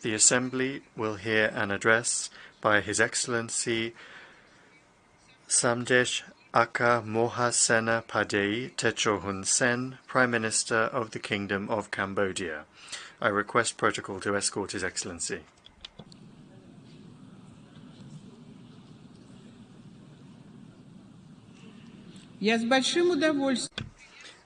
The Assembly will hear an address by His Excellency Samdech Aka Mohasena Padei Techo Hun Sen, Prime Minister of the Kingdom of Cambodia. I request protocol to escort His Excellency.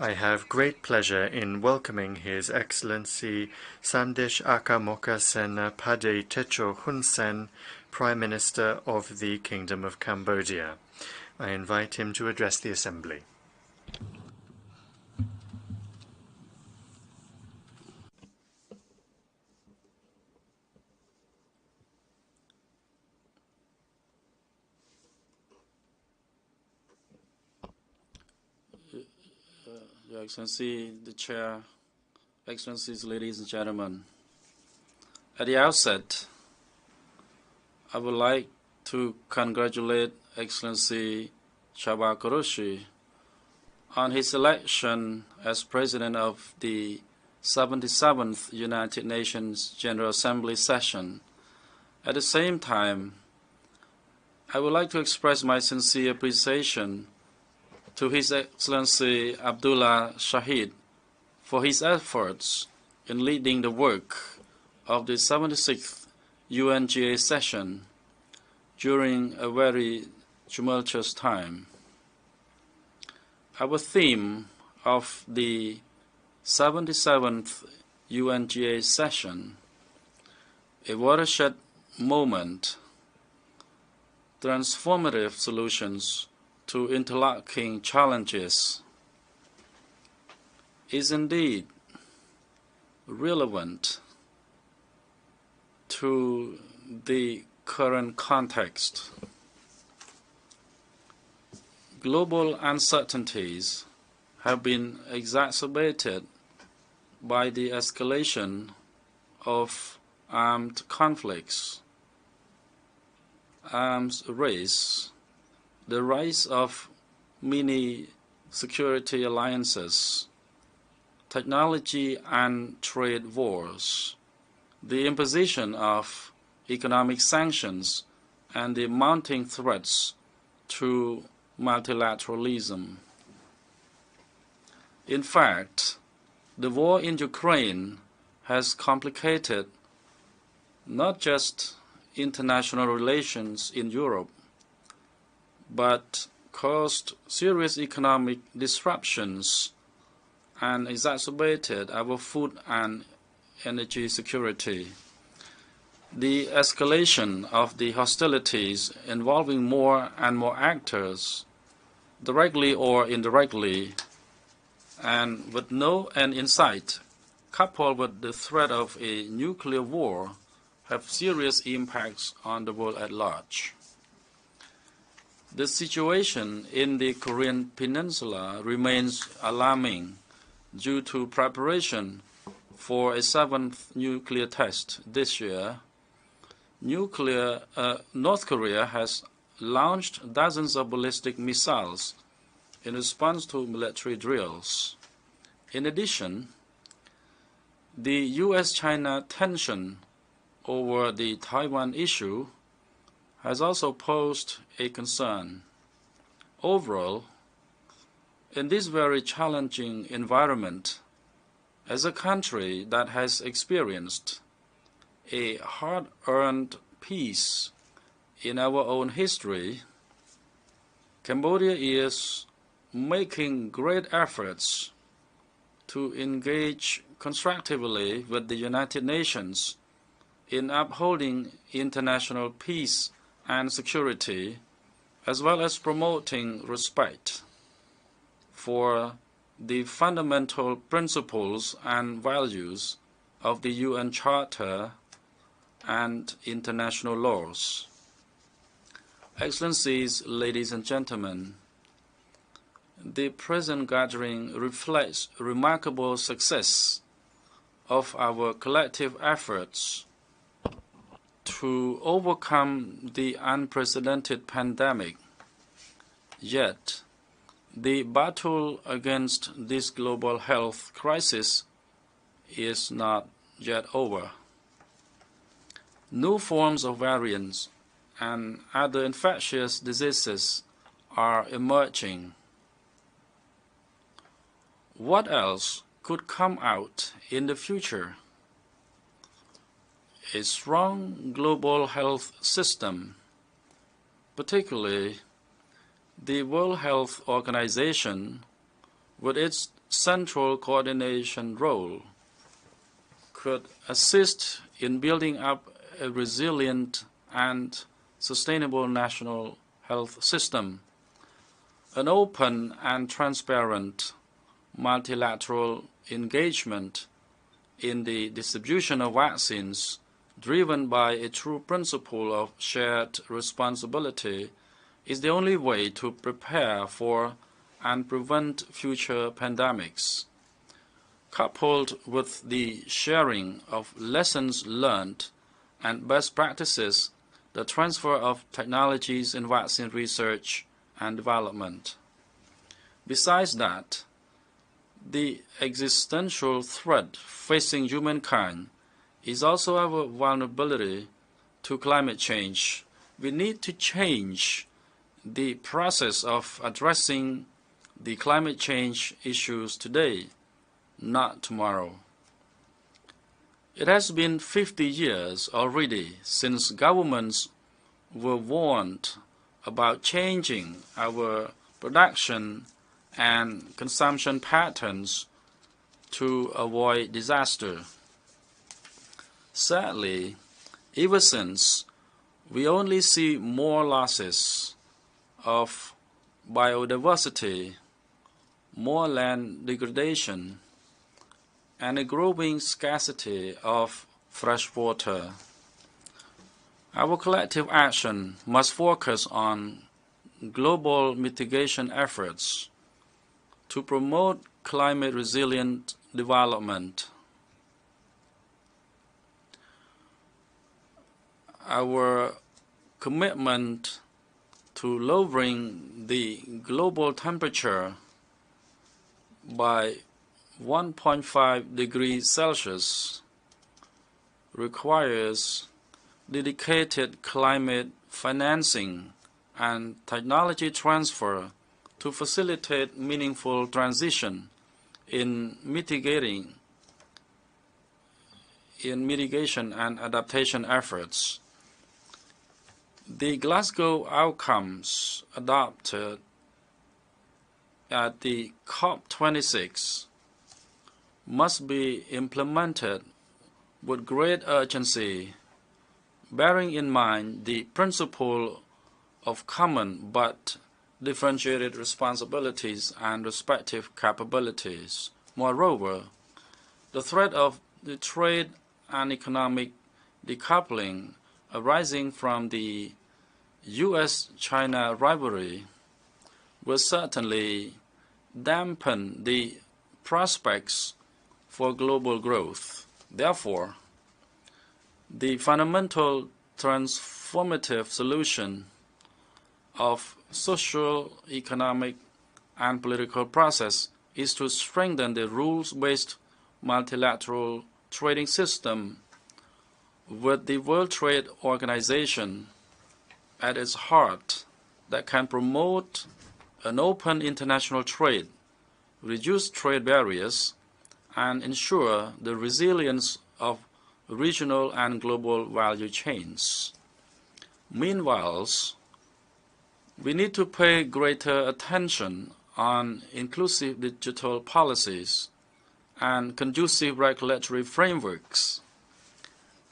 I have great pleasure in welcoming His Excellency Samdech Aka Mohasena Padei Techo Hun Sen, Prime Minister of the Kingdom of Cambodia. I invite him to address the Assembly. Your Excellency, the Chair, Excellencies, ladies and gentlemen. At the outset, I would like to congratulate Excellency Chaba Koroshi on his election as President of the 77th United Nations General Assembly session. At the same time, I would like to express my sincere appreciation to His Excellency Abdullah Shahid for his efforts in leading the work of the 76th UNGA session during a very tumultuous time. Our theme of the 77th UNGA session, a watershed moment, transformative solutions to interlocking challenges, is indeed relevant to the current context. Global uncertainties have been exacerbated by the escalation of armed conflicts, arms race, the rise of mini-security alliances, technology and trade wars, the imposition of economic sanctions, and the mounting threats to multilateralism. In fact, the war in Ukraine has complicated not just international relations in Europe, but caused serious economic disruptions and exacerbated our food and energy security. The escalation of the hostilities involving more and more actors, directly or indirectly, and with no end in sight, coupled with the threat of a nuclear war, have serious impacts on the world at large. The situation in the Korean Peninsula remains alarming due to preparation for a 7th nuclear test this year. North Korea has launched dozens of ballistic missiles in response to military drills. In addition, the U.S.-China tension over the Taiwan issue has also posed a concern. Overall, in this very challenging environment, as a country that has experienced a hard-earned peace in our own history, Cambodia is making great efforts to engage constructively with the United Nations in upholding international peace and security, as well as promoting respect for the fundamental principles and values of the UN Charter and international laws. Excellencies, ladies and gentlemen, the present gathering reflects remarkable success of our collective efforts to overcome the unprecedented pandemic. Yet, the battle against this global health crisis is not yet over. New forms of variants and other infectious diseases are emerging. What else could come out in the future? A strong global health system, particularly the World Health Organization, with its central coordination role, could assist in building up a resilient and sustainable national health system. An open and transparent multilateral engagement in the distribution of vaccines driven by a true principle of shared responsibility is the only way to prepare for and prevent future pandemics. Coupled with the sharing of lessons learned and best practices, the transfer of technologies in vaccine research and development. Besides that, the existential threat facing humankind is also our vulnerability to climate change. We need to change the process of addressing the climate change issues today, not tomorrow. It has been 50 years already since governments were warned about changing our production and consumption patterns to avoid disaster. Sadly, ever since, we only see more losses of biodiversity, more land degradation, and a growing scarcity of fresh water. Our collective action must focus on global mitigation efforts to promote climate-resilient development. Our commitment to lowering the global temperature by 1.5 degrees Celsius requires dedicated climate financing and technology transfer to facilitate meaningful transition in mitigation and adaptation efforts. The Glasgow outcomes adopted at the COP26 must be implemented with great urgency, bearing in mind the principle of common but differentiated responsibilities and respective capabilities. Moreover, the threat of the trade and economic decoupling arising from the U.S.-China rivalry will certainly dampen the prospects for global growth. Therefore, the fundamental transformative solution of social, economic, and political process is to strengthen the rules-based multilateral trading system with the World Trade Organization at its heart that can promote an open international trade, reduce trade barriers, and ensure the resilience of regional and global value chains. Meanwhile, we need to pay greater attention on inclusive digital policies and conducive regulatory frameworks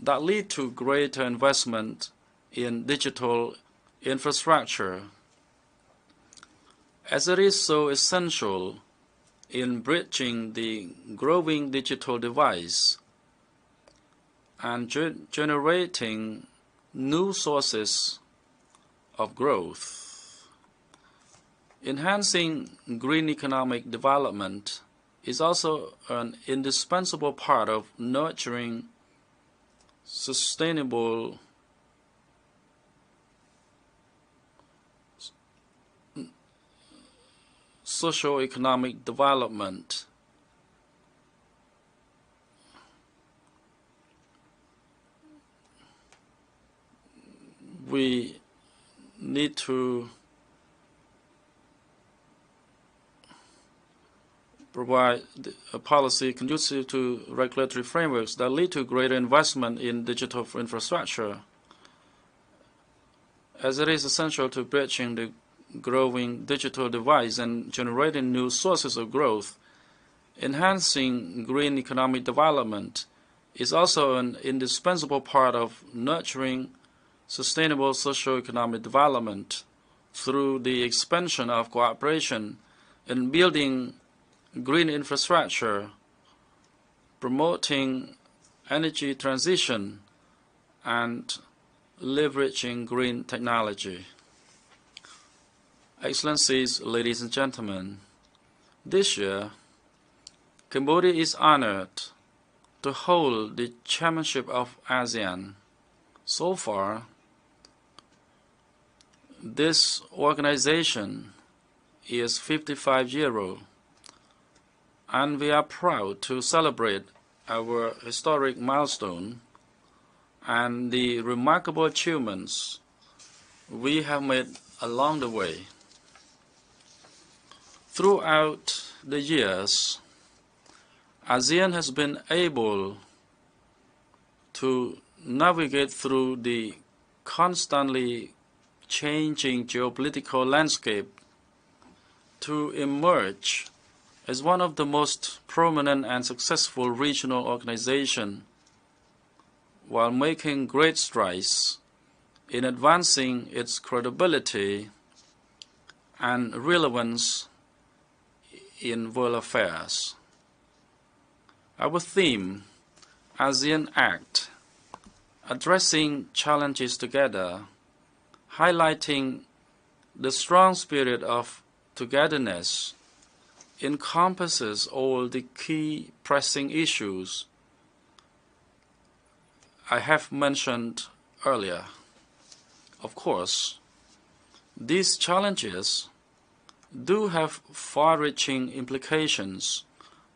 that lead to greater investment in digital infrastructure, as it is so essential in bridging the growing digital divide and generating new sources of growth. Enhancing green economic development is also an indispensable part of nurturing sustainable socio-economic development. we need to provide a policy conducive to regulatory frameworks that lead to greater investment in digital infrastructure, as it is essential to bridging the growing digital divide and generating new sources of growth. Enhancing green economic development is also an indispensable part of nurturing sustainable socio-economic development through the expansion of cooperation in building green infrastructure, promoting energy transition, and leveraging green technology. Excellencies, ladies and gentlemen, this year, Cambodia is honored to hold the chairmanship of ASEAN. So far, this organization is 55-year-old, and we are proud to celebrate our historic milestone and the remarkable achievements we have made along the way. Throughout the years, ASEAN has been able to navigate through the constantly changing geopolitical landscape to emerge as one of the most prominent and successful regional organizations, while making great strides in advancing its credibility and relevance in world affairs. Our theme, ASEAN Act, addressing challenges together, highlighting the strong spirit of togetherness, encompasses all the key pressing issues I have mentioned earlier. Of course, these challenges do have far-reaching implications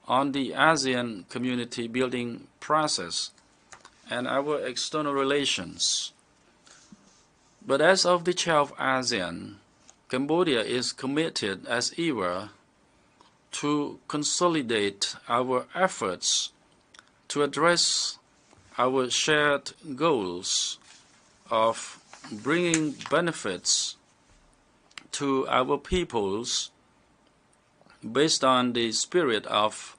on the ASEAN community building process and our external relations. But as of the chair of ASEAN, Cambodia is committed as ever to consolidate our efforts to address our shared goals of bringing benefits to our peoples based on the spirit of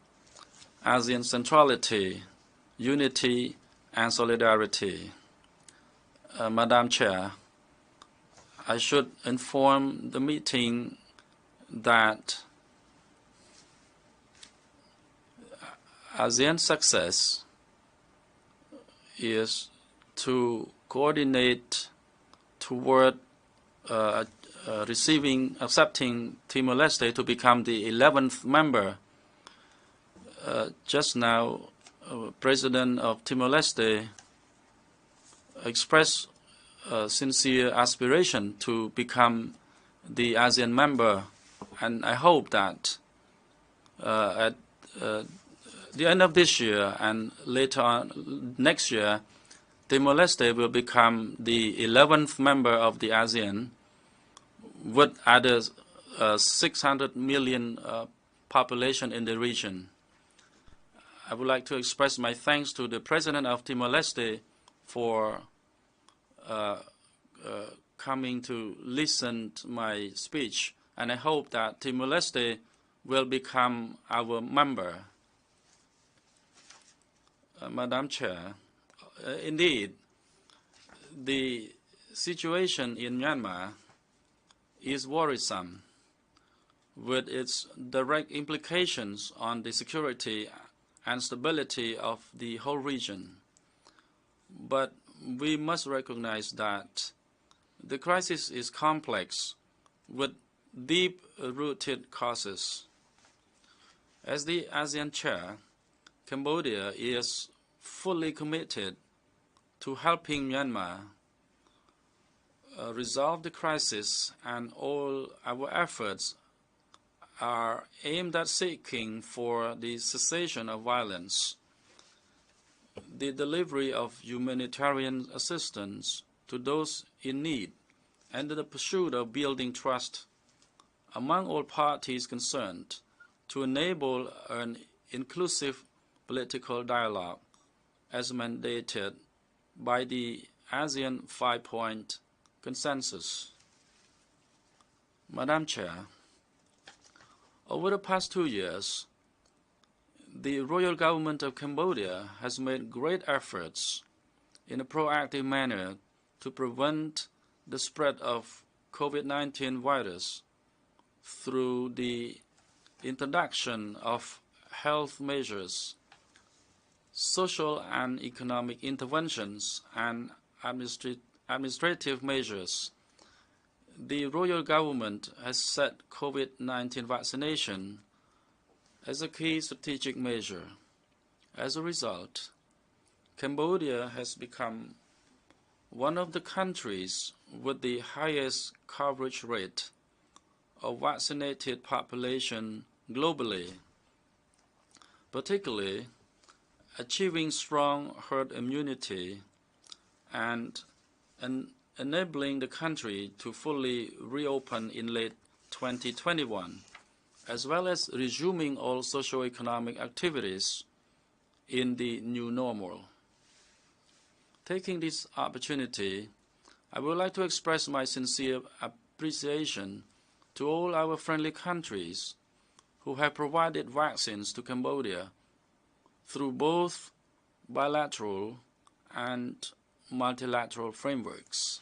ASEAN centrality, unity, and solidarity. Madam Chair, I should inform the meeting that ASEAN success is to coordinate toward accepting Timor-Leste to become the 11th member. Just now, President of Timor-Leste expressed sincere aspiration to become the ASEAN member, and I hope that at the end of this year and later on next year, Timor-Leste will become the 11th member of the ASEAN with other 600 million population in the region. I would like to express my thanks to the President of Timor-Leste for coming to listen to my speech, and I hope that Timor-Leste will become our member. Madam Chair, indeed, the situation in Myanmar is worrisome, with its direct implications on the security and stability of the whole region. But we must recognize that the crisis is complex, with deep-rooted causes. As the ASEAN chair, Cambodia is fully committed to helping Myanmar resolve the crisis, and all our efforts are aimed at seeking for the cessation of violence, the delivery of humanitarian assistance, to those in need and in the pursuit of building trust among all parties concerned to enable an inclusive political dialogue as mandated by the ASEAN 5-point consensus. Madam Chair, over the past 2 years, the Royal Government of Cambodia has made great efforts in a proactive manner to prevent the spread of COVID-19 virus through the introduction of health measures, social and economic interventions, and administrative measures. The Royal Government has set COVID-19 vaccination as a key strategic measure. As a result, Cambodia has become one of the countries with the highest coverage rate of vaccinated population globally, particularly achieving strong herd immunity and enabling the country to fully reopen in late 2021, as well as resuming all socio-economic activities in the new normal. Taking this opportunity, I would like to express my sincere appreciation to all our friendly countries who have provided vaccines to Cambodia through both bilateral and multilateral frameworks.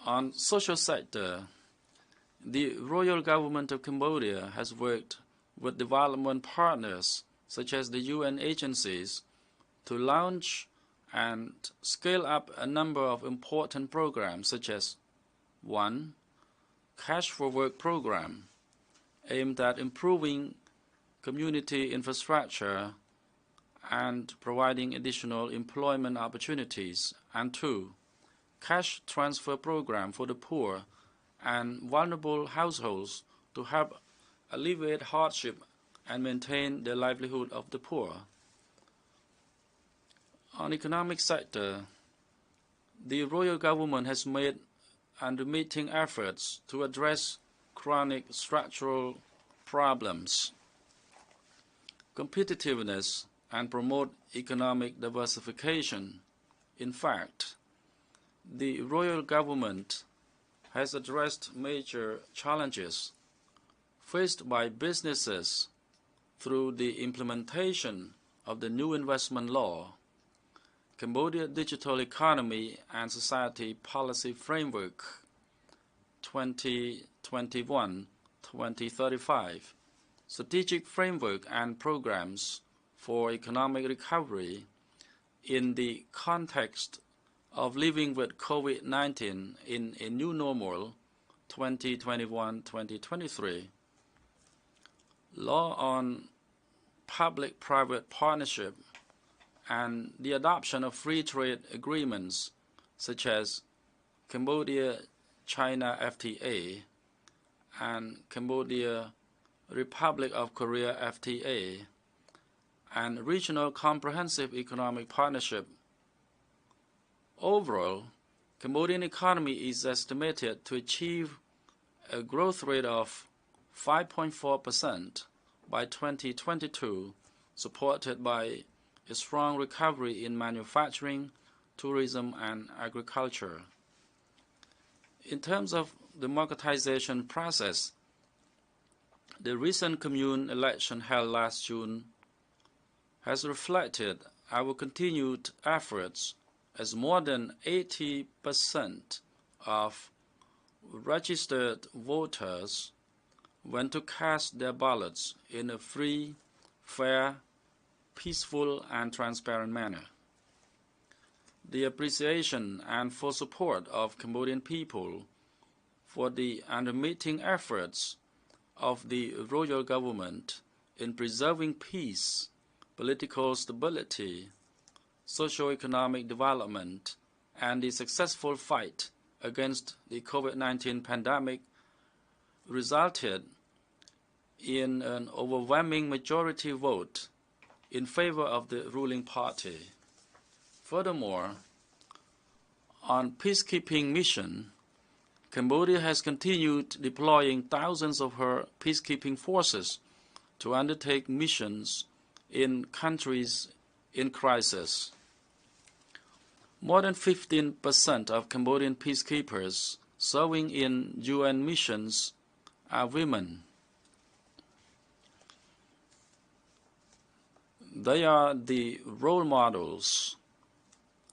On social sector, the Royal Government of Cambodia has worked with development partners such as the UN agencies to launch and scale up a number of important programs such as 1. Cash for Work program aimed at improving community infrastructure and providing additional employment opportunities, and 2. Cash transfer program for the poor and vulnerable households to help alleviate hardship and maintain the livelihood of the poor. On economic sector, the Royal Government has made unremitting efforts to address chronic structural problems, competitiveness, and promote economic diversification. In fact, the Royal Government has addressed major challenges faced by businesses through the implementation of the new investment law, Cambodia Digital Economy and Society Policy Framework 2021-2035, strategic framework and programs for economic recovery in the context of living with COVID-19 in a new normal 2021-2023, law on public-private partnership, and the adoption of free trade agreements such as Cambodia-China FTA and Cambodia-Republic of Korea FTA, and regional comprehensive economic partnership. Overall, Cambodian economy is estimated to achieve a growth rate of 5.4% by 2022, supported by a strong recovery in manufacturing, tourism, and agriculture. In terms of the democratization process, the recent commune election held last June has reflected our continued efforts, as more than 80% of registered voters went to cast their ballots in a free, fair, peaceful, and transparent manner. The appreciation and full support of Cambodian people for the unremitting efforts of the Royal Government in preserving peace, political stability, socio-economic development, and the successful fight against the COVID-19 pandemic resulted in an overwhelming majority vote in favor of the ruling party. Furthermore, on peacekeeping mission, Cambodia has continued deploying thousands of her peacekeeping forces to undertake missions in countries in crisis. More than 15% of Cambodian peacekeepers serving in UN missions are women. They are the role models,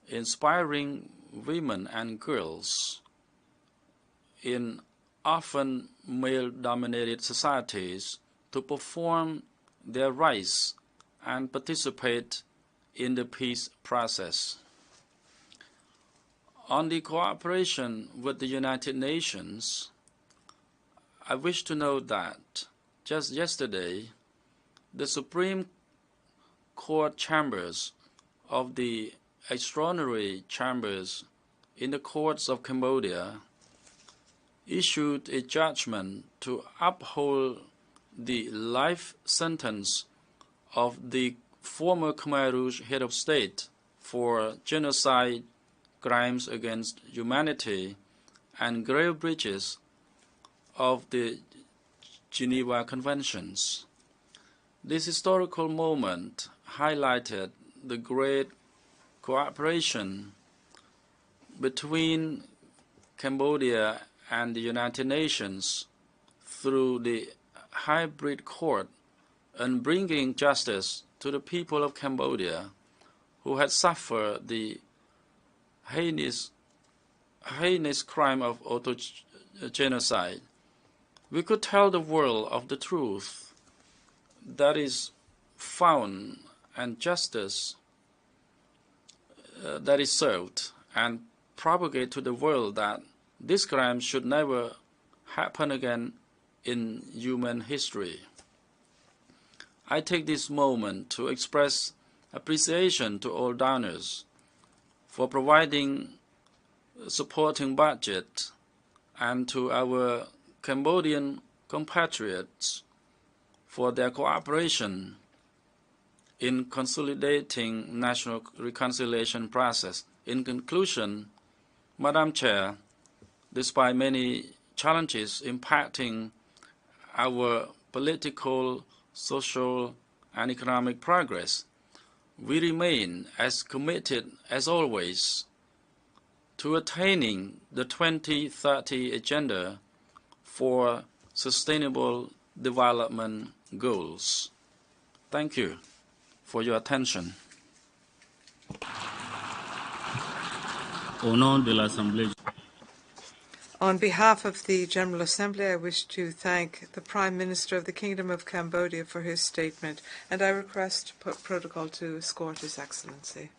inspiring women and girls in often male-dominated societies to perform their rights and participate in the peace process. On the cooperation with the United Nations, I wish to note that just yesterday, the Supreme Court chambers of the extraordinary chambers in the courts of Cambodia issued a judgment to uphold the life sentence of the former Khmer Rouge head of state for genocide, crimes against humanity, and grave breaches of the Geneva Conventions. This historical moment highlighted the great cooperation between Cambodia and the United Nations through the hybrid court and bringing justice to the people of Cambodia who had suffered the heinous crime of auto-genocide. We could tell the world of the truth that is found and justice that is served, and propagate to the world that this crime should never happen again in human history. I take this moment to express appreciation to all donors for providing supporting budget, and to our Cambodian compatriots for their cooperation in consolidating national reconciliation process. In conclusion, Madam Chair, despite many challenges impacting our political, social, and economic progress, we remain as committed as always to attaining the 2030 Agenda for Sustainable Development Goals. Thank you for your attention. On behalf of the General Assembly, I wish to thank the Prime Minister of the Kingdom of Cambodia for his statement, and I request protocol to escort His Excellency.